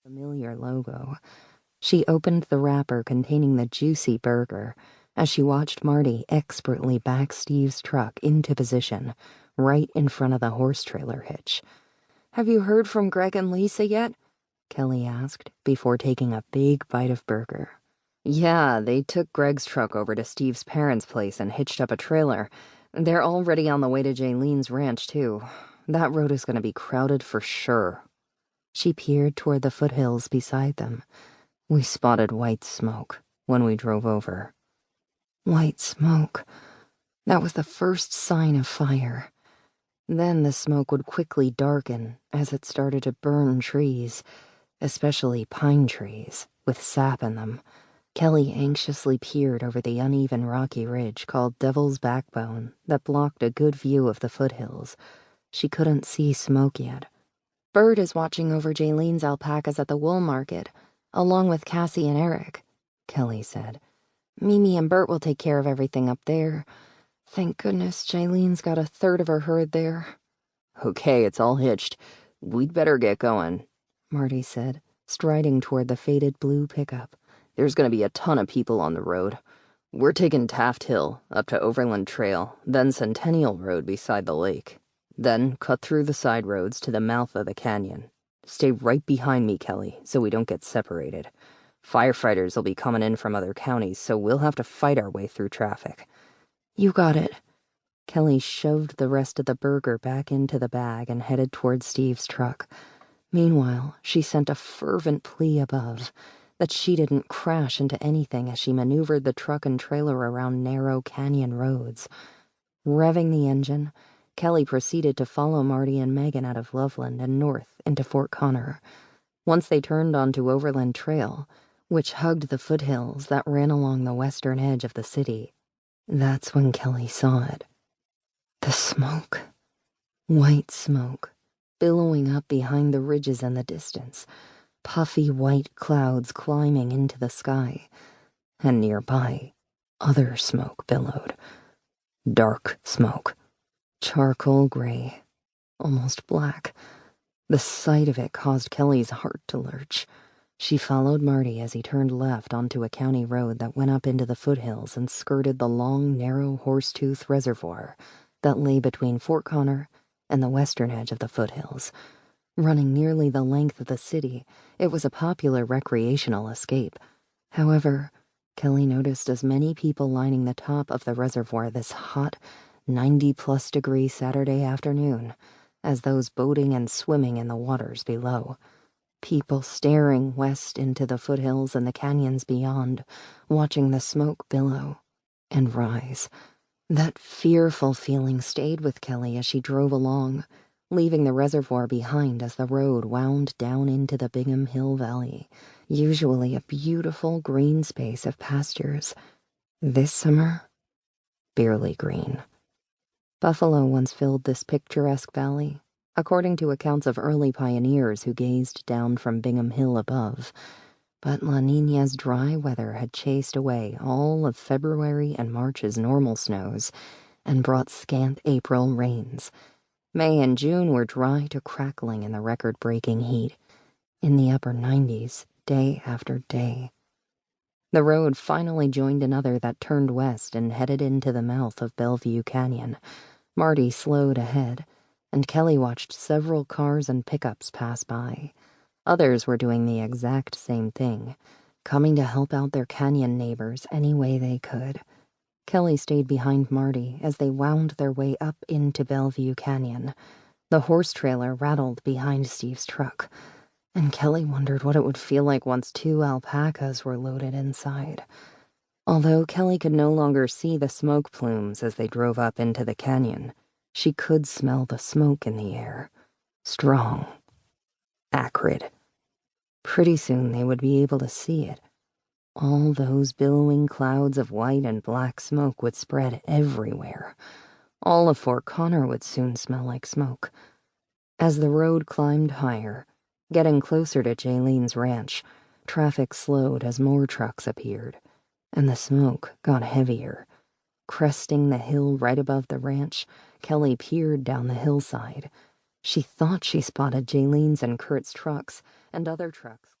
familiar logo. She opened the wrapper containing the juicy burger as she watched Marty expertly back Steve's truck into position, right in front of the horse trailer hitch. "Have you heard from Greg and Lisa yet?" Kelly asked, before taking a big bite of burger. "Yeah, they took Greg's truck over to Steve's parents' place and hitched up a trailer. They're already on the way to Jayleen's ranch, too. That road is going to be crowded for sure." She peered toward the foothills beside them. "We spotted white smoke when we drove over." White smoke. That was the first sign of fire. Then the smoke would quickly darken as it started to burn trees, especially pine trees, with sap in them. Kelly anxiously peered over the uneven rocky ridge called Devil's Backbone that blocked a good view of the foothills. She couldn't see smoke yet. "Bird is watching over Jayleen's alpacas at the wool market, along with Cassie and Eric," Kelly said. "Mimi and Bert will take care of everything up there. Thank goodness Jayleen's got a third of her herd there." "Okay, it's all hitched. We'd better get going," Marty said, striding toward the faded blue pickup. "There's gonna be a ton of people on the road. We're taking Taft Hill, up to Overland Trail, then Centennial Road beside the lake. Then cut through the side roads to the mouth of the canyon. Stay right behind me, Kelly, so we don't get separated. Firefighters will be coming in from other counties, so we'll have to fight our way through traffic." "You got it." Kelly shoved the rest of the burger back into the bag and headed toward Steve's truck. Meanwhile, she sent a fervent plea above that she didn't crash into anything as she maneuvered the truck and trailer around narrow canyon roads. Revving the engine, Kelly proceeded to follow Marty and Megan out of Loveland and north into Fort Connor. Once they turned onto Overland Trail, which hugged the foothills that ran along the western edge of the city, that's when Kelly saw it. The smoke. White smoke, billowing up behind the ridges in the distance, puffy white clouds climbing into the sky, and nearby, other smoke billowed. Dark smoke. Charcoal gray, almost black. The sight of it caused Kelly's heart to lurch. She followed Marty as he turned left onto a county road that went up into the foothills and skirted the long, narrow Horsetooth Reservoir that lay between Fort Connor and the western edge of the foothills. Running nearly the length of the city, it was a popular recreational escape. However, Kelly noticed as many people lining the top of the reservoir this hot, 90-plus degree Saturday afternoon as those boating and swimming in the waters below. People staring west into the foothills and the canyons beyond, watching the smoke billow and rise. That fearful feeling stayed with Kelly as she drove along, leaving the reservoir behind as the road wound down into the Bingham Hill Valley, usually a beautiful green space of pastures. This summer, barely green. Buffalo once filled this picturesque valley, according to accounts of early pioneers who gazed down from Bingham Hill above. But La Niña's dry weather had chased away all of February and March's normal snows and brought scant April rains. May and June were dry to crackling in the record-breaking heat, in the upper 90s, day after day. The road finally joined another that turned west and headed into the mouth of Bellevue Canyon. Marty slowed ahead, and Kelly watched several cars and pickups pass by. Others were doing the exact same thing, coming to help out their canyon neighbors any way they could. Kelly stayed behind Marty as they wound their way up into Bellevue Canyon. The horse trailer rattled behind Steve's truck, and Kelly wondered what it would feel like once 2 alpacas were loaded inside. Although Kelly could no longer see the smoke plumes as they drove up into the canyon, she could smell the smoke in the air. Strong. Acrid. Pretty soon they would be able to see it. All those billowing clouds of white and black smoke would spread everywhere. All of Fort Connor would soon smell like smoke. As the road climbed higher, getting closer to Jayleen's ranch, traffic slowed as more trucks appeared, and the smoke got heavier. Cresting the hill right above the ranch, Kelly peered down the hillside. She thought she spotted Jayleen's and Kurt's trucks and other trucks